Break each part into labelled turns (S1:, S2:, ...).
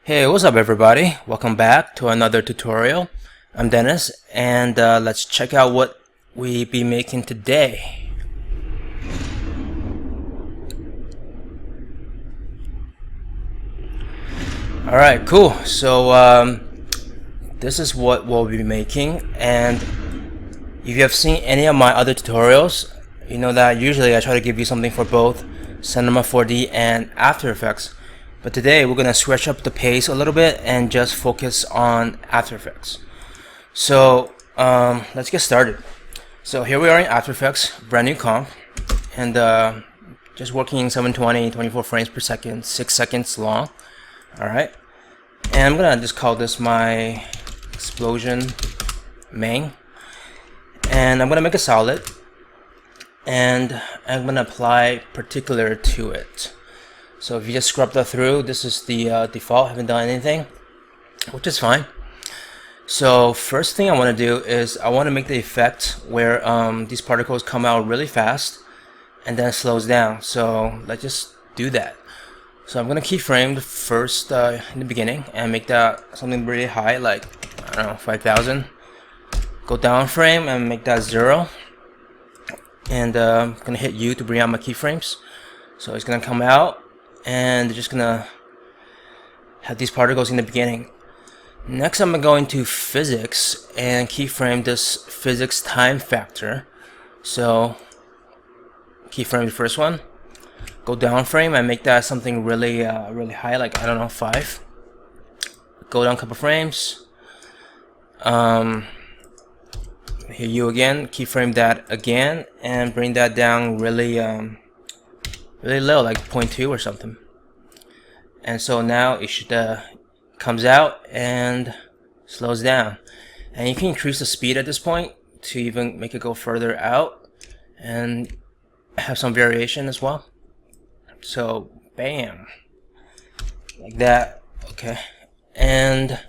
S1: Hey, what's up everybody? Welcome back to another tutorial. I'm Dennis, and let's check out what we be making today. Alright, cool. So this is what we'll be making, and if you have seen any of my other tutorials, you know that usually I try to give you something for both Cinema 4D and After Effects. But today we're going to switch up the pace a little bit and just focus on After Effects. So let's get started. So here we are in After Effects, brand new comp, and just working 720, 24 frames per second, 6 seconds long. Alright, and I'm going to just call this my explosion main. And I'm going to make a solid, and I'm going to apply particular to it. So if you just scrub that through, this is the default, haven't done anything, which is fine. So first thing I want to do is I want to make the effect where these particles come out really fast and then slows down. So let's just do that. So I'm going to keyframe the first in the beginning and make that something really high, like, I don't know, 5,000. Go down frame and make that 0. And I'm going to hit U to bring out my keyframes. So it's going to come out, and just gonna have these particles in the beginning. Next, I'm gonna go into physics and keyframe this physics time factor. So keyframe the first one, go down frame and make that something really really high, like, I don't know, 5. Go down a couple frames, hit U again, keyframe that again, and bring that down really really low, like 0.2 or something. And so now it should comes out and slows down. And you can increase the speed at this point to even make it go further out and have some variation as well. So bam, like that. Okay, and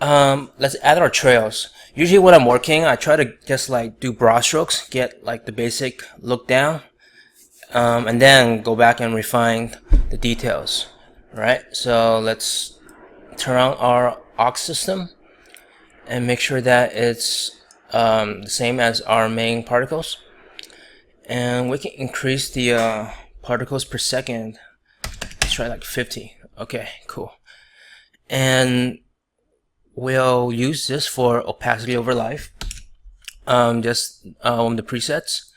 S1: let's add our trails. Usually when I'm working, I try to just like do broad strokes, get like the basic look down, and then go back and refine the details. Right, so let's turn on our aux system and make sure that it's the same as our main particles, and we can increase the particles per second. Let's try like 50. Okay, cool. And we'll use this for opacity over life, just the presets,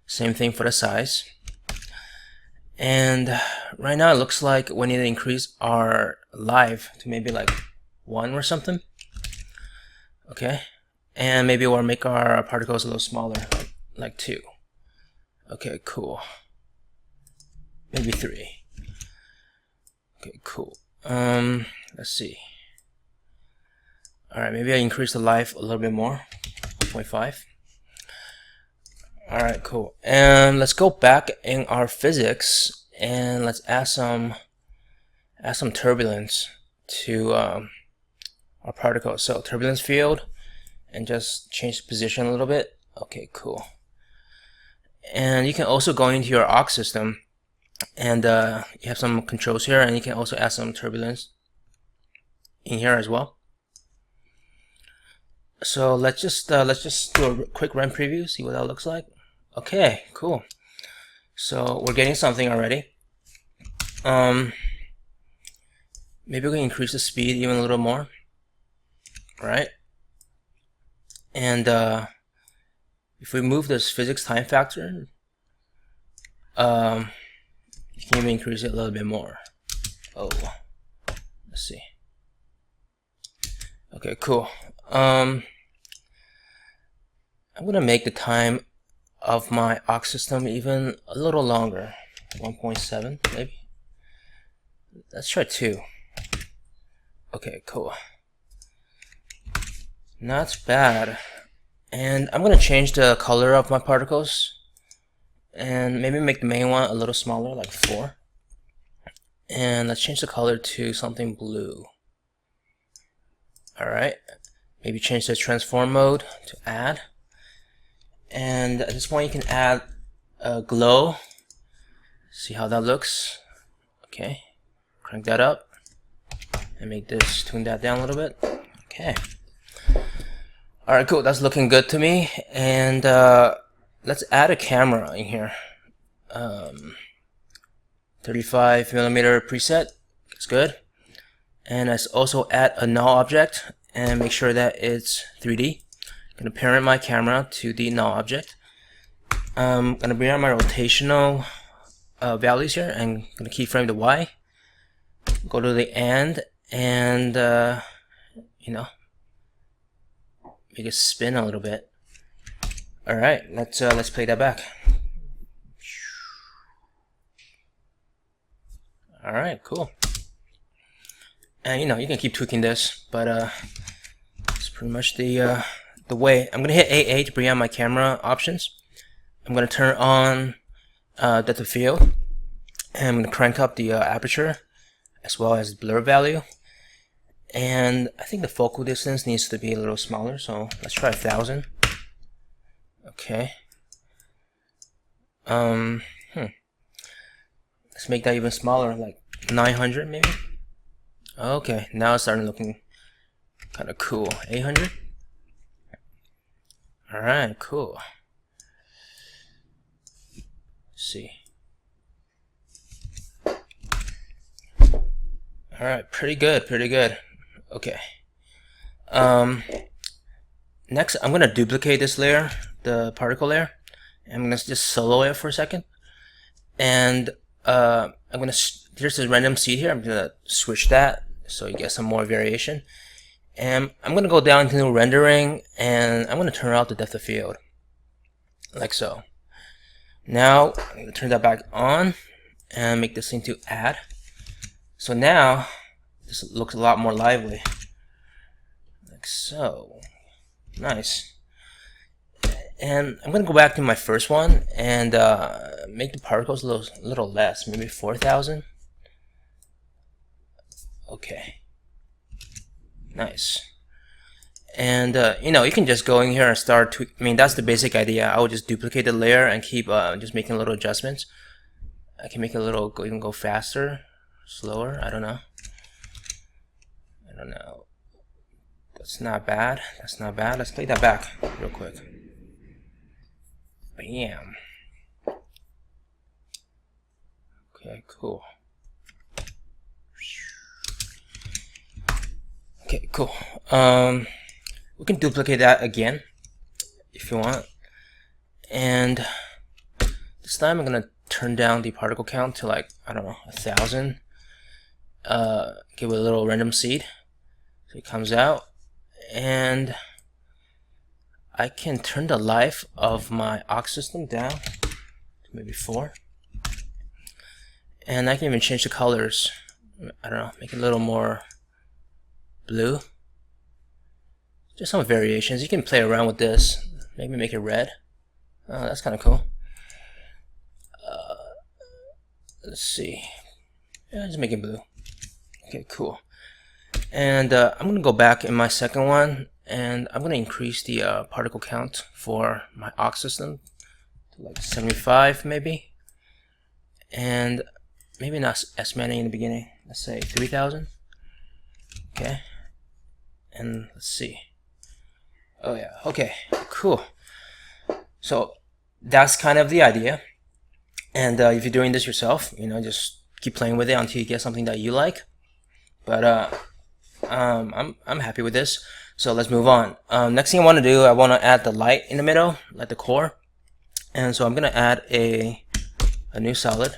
S1: same thing for the size. And right now it looks like we need to increase our live to maybe like 1 or something. Okay, and maybe we'll make our particles a little smaller, like 2. Okay, cool. Maybe 3. Okay, cool. Let's see. Alright, maybe I increase the live a little bit more, 1.5. Alright, cool. And let's go back in our physics and let's add some turbulence to our particles. So turbulence field, and just change the position a little bit. Okay, cool. And you can also go into your aux system, and you have some controls here, and you can also add some turbulence in here as well. So let's just do a quick run preview, see what that looks like. Okay, cool. So we're getting something already. Maybe we can increase the speed even a little more, right? And if we move this physics time factor, you can even increase it a little bit more. Oh, let's see. Okay, cool. I'm gonna make the time of my aux system even a little longer, 1.7 maybe. Let's try 2. Okay, cool. Not bad. And I'm gonna change the color of my particles and maybe make the main one a little smaller, like 4. And let's change the color to something blue. Alright, maybe change the transform mode to add. And at this point you can add a glow. See how that looks. Okay, crank that up. and make this, tune that down a little bit. Okay. Alright, cool. That's looking good to me. And let's add a camera in here. 35mm preset. It's good. And let's also add a null object and make sure that it's 3D. I'm going to parent my camera to the null object. I'm going to bring out my rotational values here and I'm going to keyframe the Y. Go to the and you know, make it spin a little bit. All right, let's play that back. All right, cool. And you know, you can keep tweaking this, but it's pretty much the way. I'm gonna hit AA to bring out my camera options. I'm gonna turn on depth of field, and I'm gonna crank up the aperture as well as blur value. And I think the focal distance needs to be a little smaller, so let's try 1000. Okay. Let's make that even smaller, like 900 maybe. Okay, now it's starting looking kind of cool. 800. All right, cool. Let's see. All right, pretty good, pretty good. Okay. Next, I'm gonna duplicate this layer, the particle layer. I'm gonna just solo it for a second, and I'm gonna. There's a random seed here. I'm gonna switch that so you get some more variation. And I'm gonna go down to rendering, and I'm gonna turn out the depth of field, like so. Now I'm gonna turn that back on and make this into add. So now this looks a lot more lively, like so. Nice. And I'm gonna go back to my first one and make the particles a little less, maybe 4000. Okay. Nice. And you know, you can just go in here and start I mean, that's the basic idea. I would just duplicate the layer and keep just making little adjustments. I can make it a little even go faster, slower. I don't know. That's not bad. That's not bad. Let's play that back real quick. Bam. Okay, cool. Okay, cool. We can duplicate that again if you want. And this time I'm gonna turn down the particle count to like, I don't know, 1000. Give it a little random seed so it comes out, and I can turn the life of my aux system down to maybe 4, and I can even change the colors. I don't know, make it a little more blue. Just some variations. You can play around with this. Maybe make it red. Oh, that's kind of cool. Let's see. Yeah, just make it blue. Okay, cool. And I'm gonna go back in my second one, and I'm gonna increase the particle count for my aux system to like 75 maybe, and maybe not as many in the beginning. Let's say 3000. Okay, and let's see. Oh yeah, okay, cool. So that's kind of the idea. And if you're doing this yourself, you know, just keep playing with it until you get something that you like. But I'm happy with this. So let's move on. Next thing I want to do, I want to add the light in the middle, like the core. And so I'm gonna add a new solid,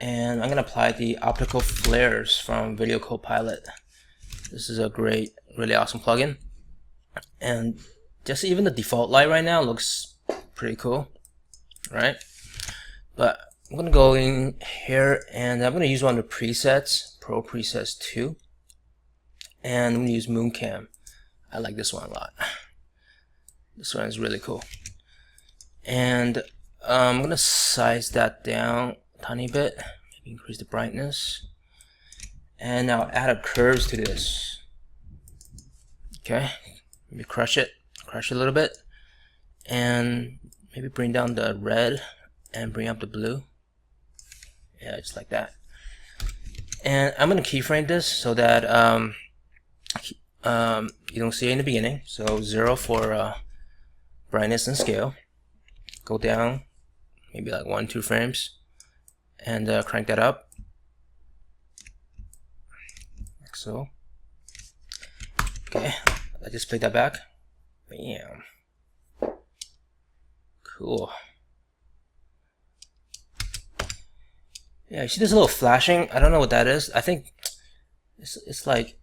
S1: and I'm gonna apply the optical flares from Video Copilot. This is a great, really awesome plugin. And just even the default light right now looks pretty cool, right? But I'm gonna go in here and I'm gonna use one of the presets, Pro Presets 2, and I'm gonna use Mooncam. I like this one a lot. This one is really cool. And I'm gonna size that down a tiny bit, maybe increase the brightness, and now add a curves to this. Okay, maybe crush it a little bit, and maybe bring down the red and bring up the blue. Yeah, just like that. And I'm gonna keyframe this so that you don't see it in the beginning. So 0 for brightness and scale. Go down maybe like 1-2 frames and crank that up like so. Okay, I just played that back. Bam. Cool. Yeah, you see this little flashing? I don't know what that is. I think it's like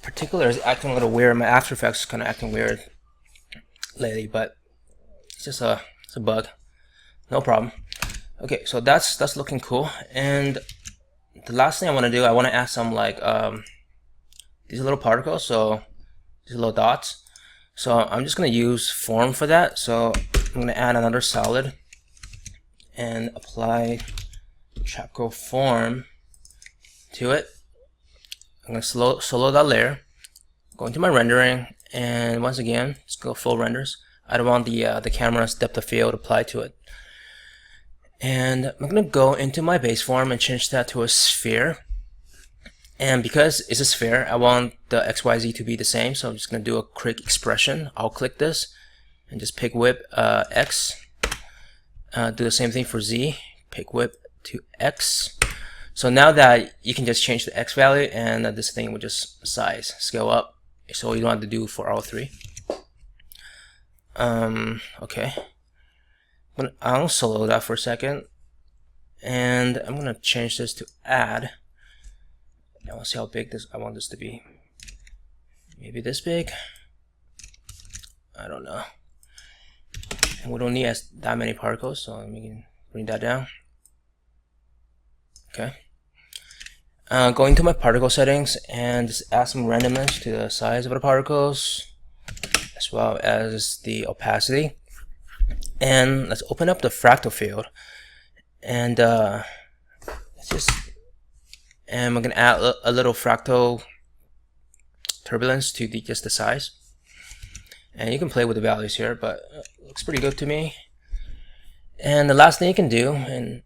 S1: Particular is acting a little weird. My After Effects is kind of acting weird lately, but it's just it's a bug. No problem. Okay, so that's looking cool. And the last thing I want to do, I want to add some like these little particles, so these little dots. So I'm just gonna use form for that. So I'm gonna add another solid and apply Trapcode form to it. I'm gonna solo that layer, go into my rendering, and once again, let's go full renders. I don't want the camera's depth of field applied to it. And I'm gonna go into my base form and change that to a sphere. And because it's a sphere, I want the XYZ to be the same, so I'm just gonna do a quick expression. I'll click this and just pick whip X. Do the same thing for Z. Pick whip to X. So now that you can just change the X value, and this thing will just scale up. So you don't have to do for all three. Okay. I'll unsolo that for a second, and I'm gonna change this to add. I want to see how big I want this to be. Maybe this big. I don't know. And we don't need that many particles, so we can bring that down. Okay. Going to my particle settings and just add some randomness to the size of the particles, as well as the opacity. And let's open up the fractal field, and and we're gonna add a little fractal turbulence to just the size. And you can play with the values here, but it looks pretty good to me. And the last thing you can do, and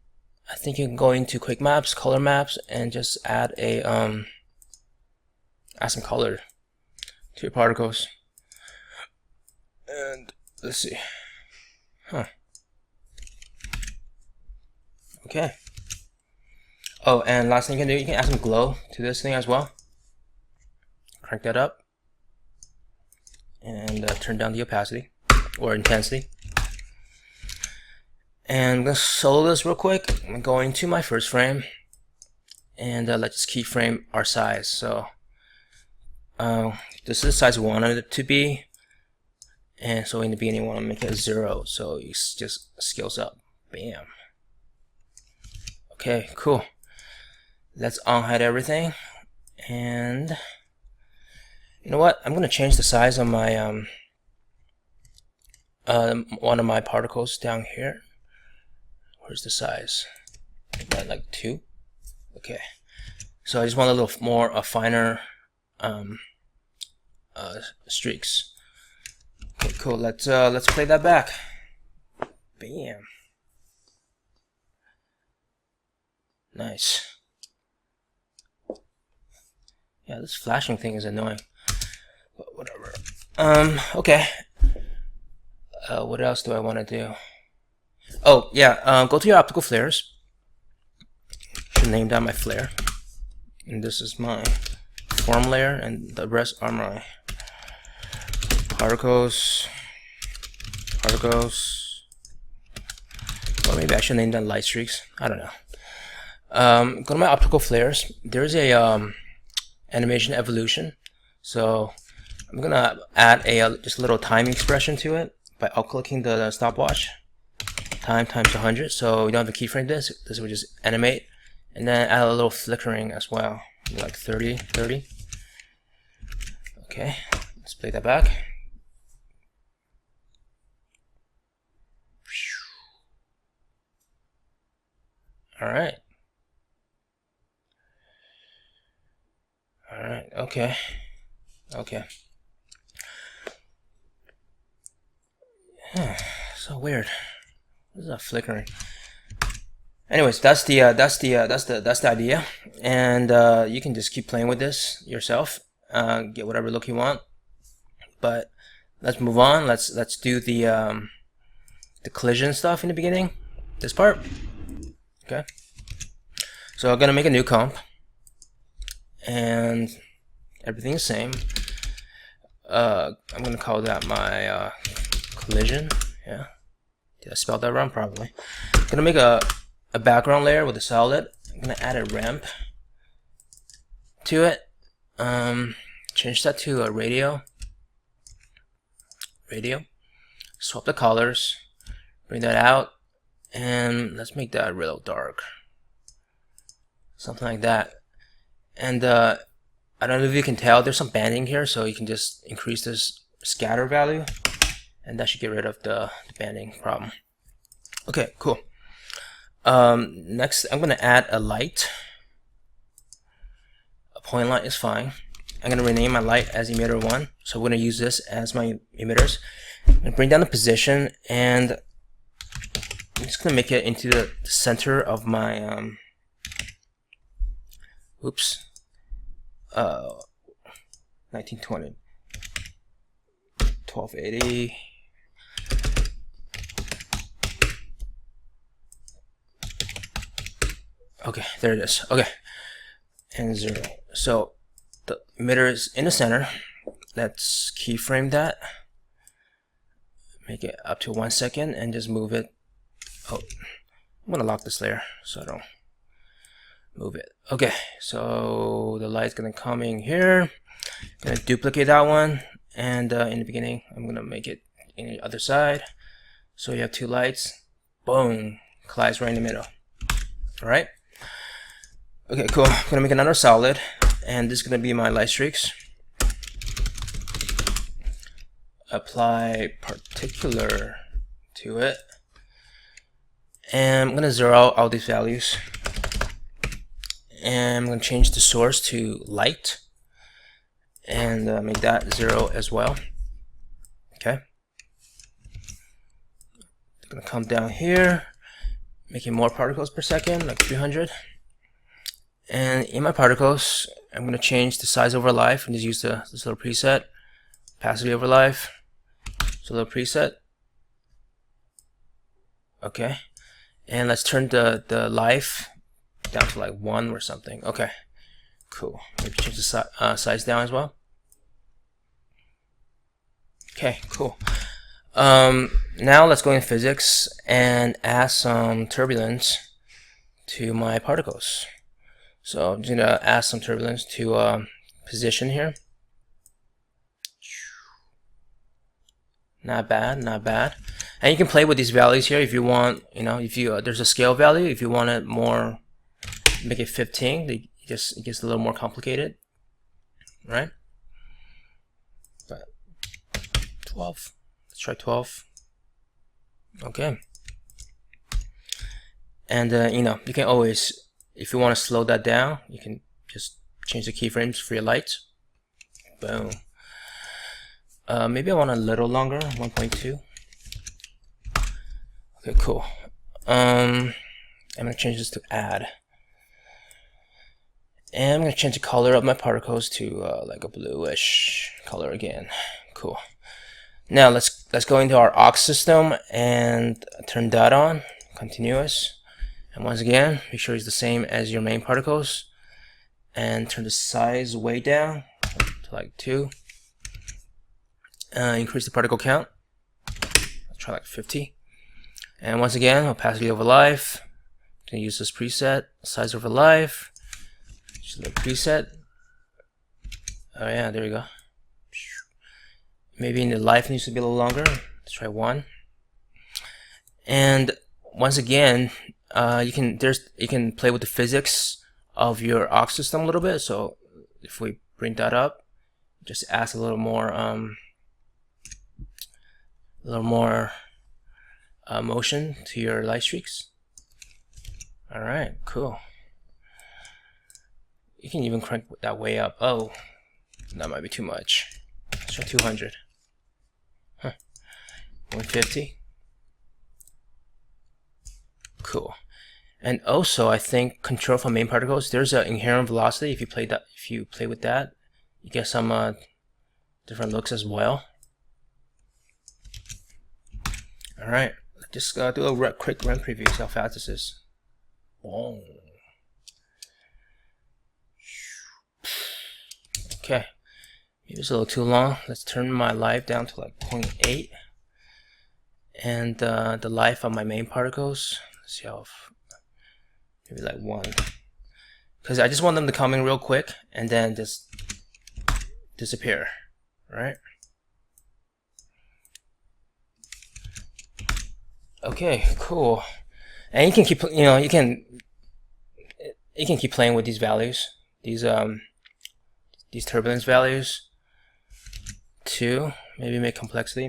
S1: I think you can go into quick maps, color maps, and just add some color to your particles. And let's see. Okay. Oh, and last thing you can do, you can add some glow to this thing as well. Crank that up. And turn down the opacity or intensity. And I'm going to solo this real quick. I'm going to my first frame, and let's just keyframe our size. So this is the size we wanted it to be, and so in the beginning I want to make it 0, so it just scales up. Bam. Okay, cool. Let's unhide everything, and you know what? I'm going to change the size of my one of my particles down here. Where's the size? Like 2. Okay. So I just want a little more finer streaks. Okay, cool. Let's play that back. Bam. Nice. Yeah, this flashing thing is annoying. But whatever. Okay. What else do I want to do? Oh, yeah, go to your optical flares. Should name that my flare. And this is my form layer, and the rest are my particles. Or maybe I should name them light streaks. I don't know. Go to my optical flares. There's a animation evolution. So I'm gonna add just a little time expression to it by clicking the stopwatch. Time times 100, so we don't have to keyframe this. This will just animate, and then add a little flickering as well, like 30. Okay, let's play that back. All right. Okay. So weird. This is a flickering. Anyways, that's the idea, and you can just keep playing with this yourself, get whatever look you want. But let's move on. Let's do the collision stuff in the beginning, this part. Okay. So I'm gonna make a new comp, and everything's the same. I'm gonna call that my collision. Yeah. Did I spell that wrong? Probably. I'm gonna make a background layer with a solid. I'm gonna add a ramp to it. Change that to a radio. Swap the colors. Bring that out, and let's make that real dark. Something like that. And I don't know if you can tell, there's some banding here, so you can just increase this scatter value, and that should get rid of the banding problem. Okay, cool. Next, I'm going to add a light. A point light is fine. I'm going to rename my light as emitter 1. So we're going to use this as my emitters. I'm going to bring down the position, and I'm just going to make it into the center of my 1920 1280. Okay, there it is. Okay, and 0. So the emitter is in the center. Let's keyframe that. Make it up to 1 second and just move it. Oh, I'm gonna lock this layer so I don't move it. Okay, so the light's gonna come in here. I'm gonna duplicate that one, and in the beginning, I'm gonna make it in the other side. So you have 2 lights. Boom, collides right in the middle. All right. Okay, cool. I'm gonna make another solid, and this is gonna be my light streaks. Apply particular to it, and I'm gonna zero out all these values, and I'm gonna change the source to light, and make that 0 as well. Okay. I'm gonna come down here, making more particles per second, like 300. And in my particles, I'm going to change the size over life and just use this little preset, opacity over life. So a little preset. Okay. And let's turn the life down to like 1 or something. Okay. Cool. Maybe change the size down as well. Okay, cool. Now let's go in physics and add some turbulence to my particles. So I'm just gonna add some turbulence to position here. Not bad, not bad. And you can play with these values here if you want. You know, if you there's a scale value. If you want it more, make it 15. It gets a little more complicated, right? But 12. Let's try 12. Okay. And you know, you can always, if you want to slow that down, you can just change the keyframes for your lights. Boom. Maybe I want a little longer, 1.2. Okay, cool. I'm gonna change this to add, and I'm gonna change the color of my particles to like a bluish color again. Cool. Now let's go into our aux system and turn that on, continuous. And once again, make sure it's the same as your main particles, and turn the size way down to like 2. Increase the particle count. Let's try like 50. And once again, opacity over life. I'm gonna use this preset, size over life. Just a little preset. Oh yeah, there we go. Maybe in the life needs to be a little longer. Let's try 1. And once again, you can play with the physics of your aux system a little bit. So if we bring that up, just add a little more motion to your light streaks. All right, cool. You can even crank that way up. Oh, that might be too much. Let's try 200. 150. Cool. And also, I think control from main particles, there's an inherent velocity. If you play with that, you get some different looks as well. All right, just do a quick run preview. See how fast this is. Boom. Okay, maybe it's a little too long. Let's turn my life down to like 0.8, and the life of my main particles. Let's see how. Maybe like 1, because I just want them to come in real quick and then just disappear, right? Okay, cool. And you can keep, you can keep playing with these values, these turbulence values too. Maybe make complexity,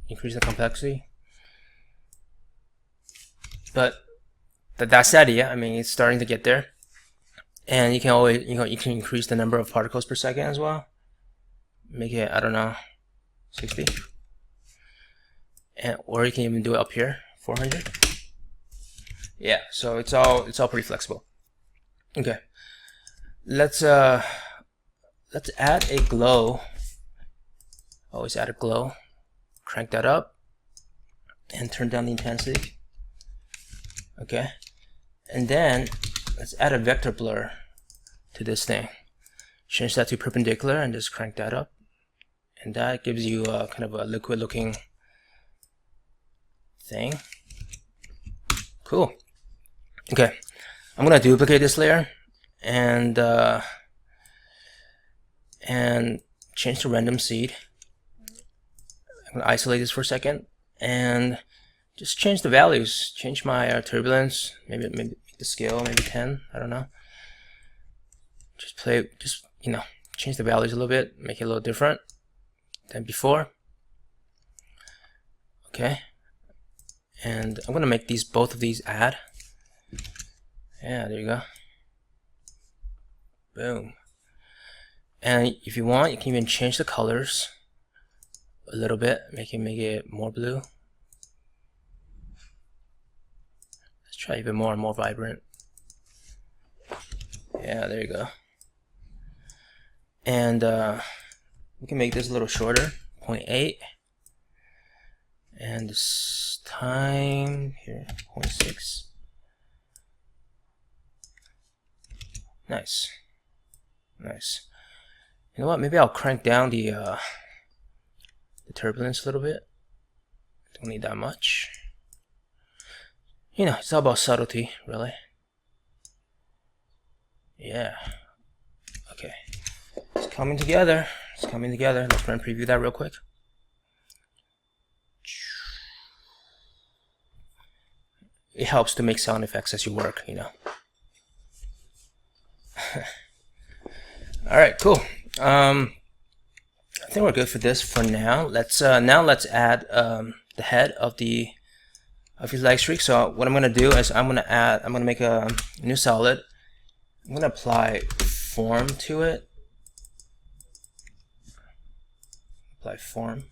S1: increase the complexity. But that's the idea. I mean, it's starting to get there, and you can always, you can increase the number of particles per second as well. Make it, I don't know, 60, or you can even do it up here, 400. Yeah, so it's all pretty flexible. Okay, let's add a glow. Always add a glow. Crank that up and turn down the intensity. Okay, and then let's add a vector blur to this thing. Change that to perpendicular and just crank that up, and that gives you kind of a liquid looking thing. Cool. Okay, I'm gonna duplicate this layer and change to random seed. I'm gonna isolate this for a second and just change the values. Change my turbulence. Maybe make the scale maybe 10. I don't know. Just change the values a little bit. Make it a little different than before. Okay. And I'm gonna make both of these add. Yeah, there you go. Boom. And if you want, you can even change the colors a little bit. Make it more blue. Try even more and more vibrant. Yeah, there you go. And we can make this a little shorter, 0.8. And this time here, 0.6. Nice. Nice. You know what? Maybe I'll crank down the turbulence a little bit. Don't need that much. It's all about subtlety, really. Yeah. Okay. It's coming together. It's coming together. Let's run preview that real quick. It helps to make sound effects as you work, Alright, cool. I think we're good for this for now. Let's add the head of your lag streak. So what I'm gonna do is I'm gonna make a new solid. I'm gonna apply form to it. Apply form.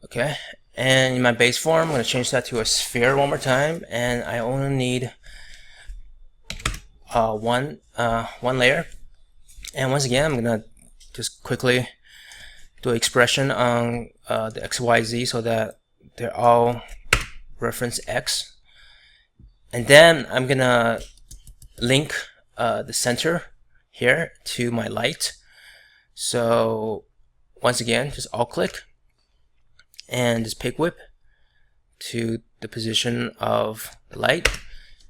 S1: Okay, and in my base form, I'm gonna change that to a sphere one more time, and I only need one layer. And once again, I'm gonna just quickly do an expression on the XYZ so that they're all reference X, and then I'm gonna link the center here to my light. So once again, just alt click and just pick whip to the position of the light,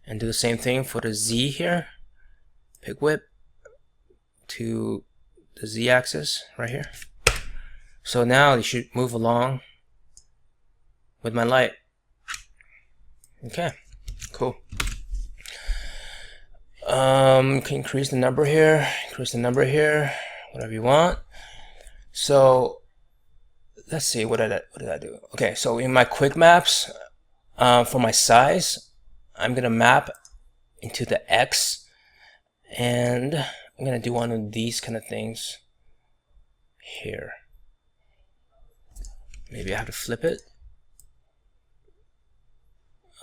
S1: and do the same thing for the Z here. Pick whip to the Z axis right here. So now you should move along with my light. Okay, cool. Can increase the number here, whatever you want. So let's see, what did I do? Okay, so in my quick maps, for my size, I'm gonna map into the X, and I'm gonna do one of these kind of things here. Maybe I have to flip it.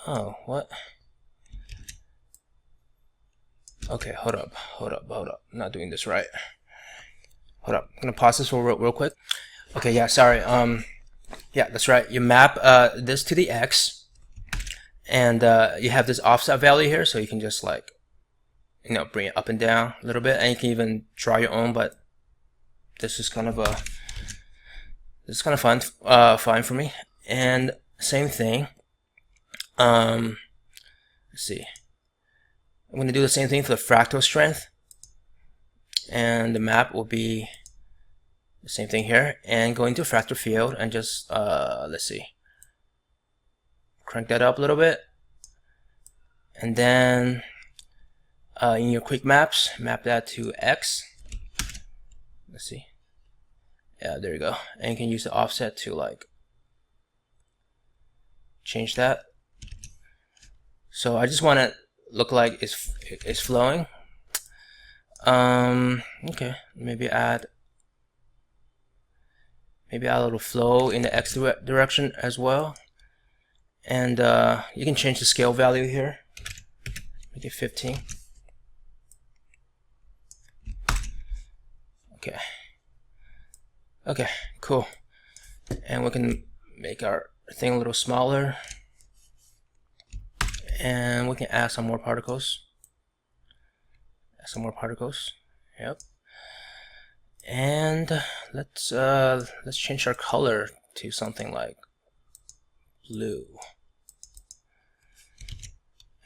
S1: Oh, what? Okay, hold up. I'm not doing this right. Hold up. I'm gonna pause this real quick. Okay, yeah, sorry. Yeah, that's right. You map this to the X, and you have this offset value here, so you can just like, bring it up and down a little bit, and you can even draw your own. But this is kind of fun, fine for me. And same thing. Let's see. I'm going to do the same thing for the fractal strength, and the map will be the same thing here. And go into fractal field and just let's see, crank that up a little bit, and then in your quick maps, map that to X. Let's see. Yeah, there you go. And you can use the offset to like change that. So I just want to look like it's flowing. Okay, maybe add a little flow in the X direction as well. And you can change the scale value here. Make it 15. Okay, cool. And we can make our thing a little smaller, and we can add some more particles. Yep. And let's change our color to something like blue.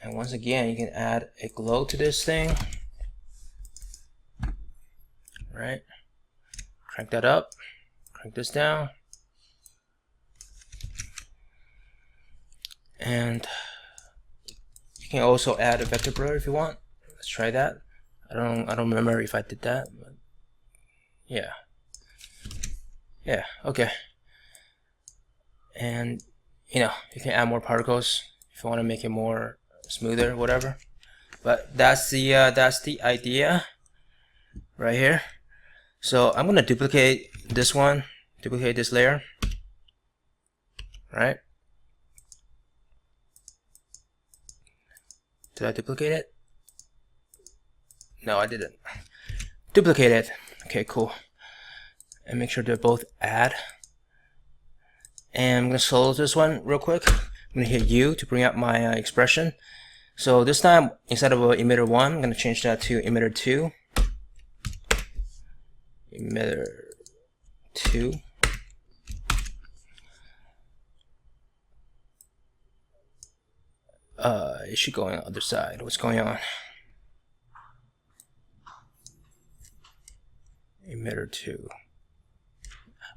S1: And once again, you can add a glow to this thing. Right? Crank that up. Crank this down. And you can also add a vector blur if you want. Let's try that. I don't remember if I did that, but yeah, okay. And you can add more particles if you want to make it more smoother, whatever. But that's the idea right here. So I'm gonna duplicate this layer, right? Did I duplicate it? No, I didn't. Duplicate it. Okay, cool. And make sure they're both add. And I'm gonna solo this one real quick. I'm gonna hit U to bring up my expression. So this time, instead of emitter 1, I'm gonna change that to emitter 2. Emitter 2. It should go on the other side. What's going on? Emitter 2.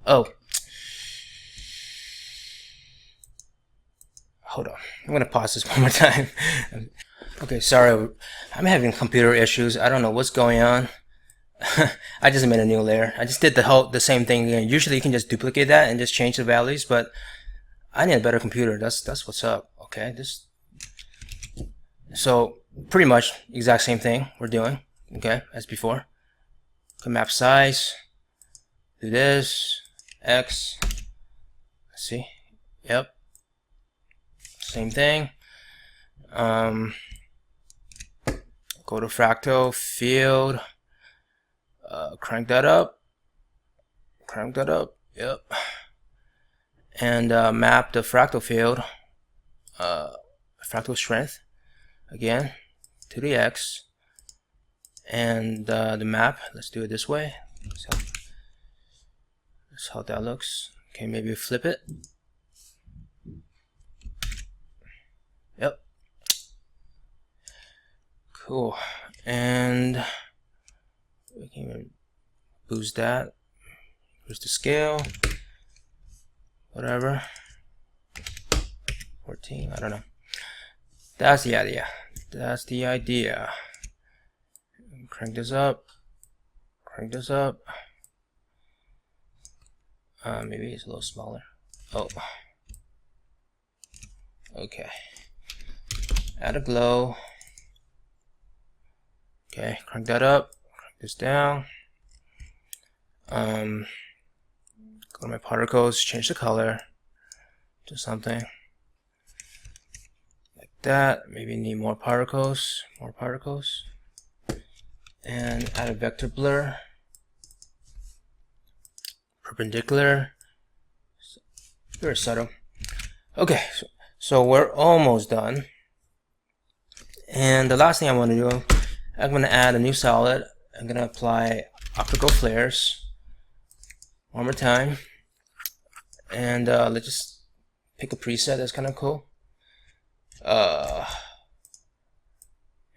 S1: Oh. Hold on. I'm gonna pause this one more time. Okay, sorry. I'm having computer issues. I don't know what's going on. I just made a new layer. I just did the same thing again. Usually you can just duplicate that and just change the values, but I need a better computer. That's what's up. Okay, so pretty much exact same thing we're doing, okay, as before. Can map size, do this, X, let's see, yep, same thing. Go to fractal field, crank that up, yep, and map the fractal field, fractal strength, again, to the X, and the map, let's do it this way. So that's how that looks. Okay, maybe flip it. Yep. Cool. And we can boost that. Boost the scale. Whatever. 14, I don't know. That's the idea. Crank this up. Maybe it's a little smaller. Oh. Okay. Add a glow. Okay, crank that up. Crank this down. Go to my particles, change the color to something like that. Maybe need more particles. and add a vector blur, perpendicular, very subtle. Okay, so we're almost done. And the last thing I want to do, I'm going to add a new solid. I'm going to apply optical flares one more time. And let's just pick a preset that's kind of cool.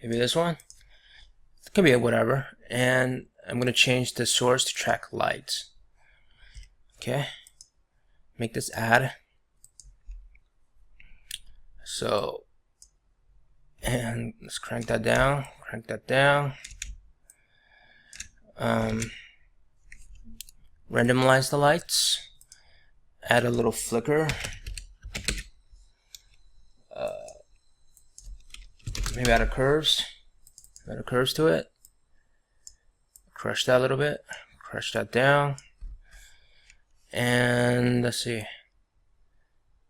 S1: Maybe this one. It can be whatever. And I'm going to change the source to track light. Okay. Make this add. So, and let's crank that down. Crank that down. Randomize the lights. Add a little flicker. Maybe add a curves. Add a curves to it. Crush that a little bit. Crush that down. And let's see.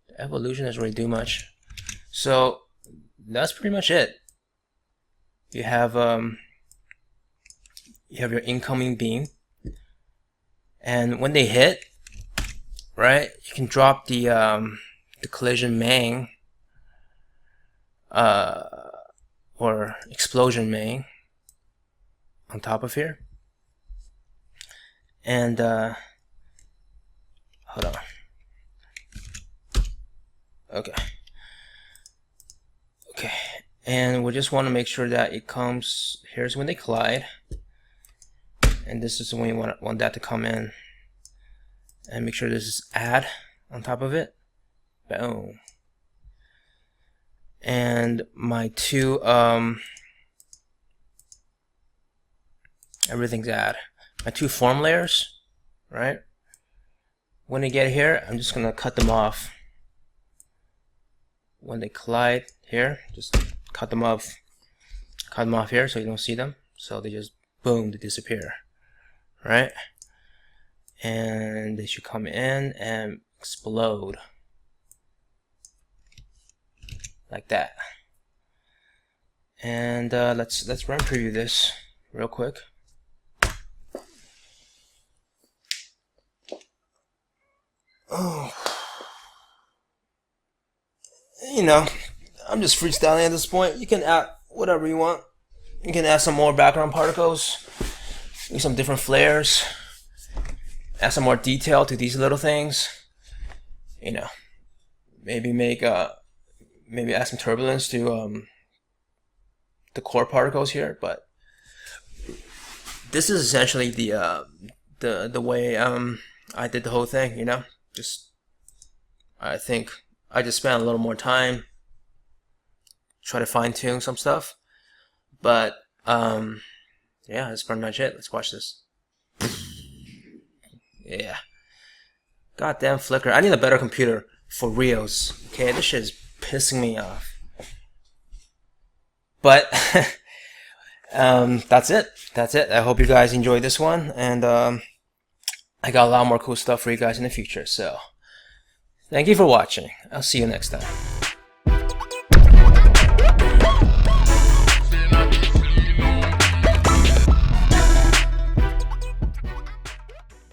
S1: The evolution doesn't really do much. So that's pretty much it. You have your incoming beam, and when they hit, right, you can drop the collision main or explosion main on top of here, and hold on. Okay, and we just want to make sure that it comes. Here's when they collide, and this is when you want that to come in, and make sure this is add on top of it. Boom. And my two everything's add. My two form layers, right? When they get here, I'm just gonna cut them off. When they collide here, just cut them off here so you don't see them. So they just boom, they disappear, right? And they should come in and explode like that. And let's run preview this real quick. Oh, you know, I'm just freestyling at this point. You can add whatever you want. You can add some more background particles, use some different flares, add some more detail to these little things. You know, maybe make maybe add some turbulence to the core particles here. But this is essentially the way I did the whole thing. You know, I think I just spent a little more time try to fine tune some stuff. But yeah, that's pretty much it. Let's watch this. Yeah. Goddamn flicker. I need a better computer for reals. Okay, this shit is pissing me off. But that's it. That's it. I hope you guys enjoyed this one, and I got a lot more cool stuff for you guys in the future. So thank you for watching. I'll see you next time.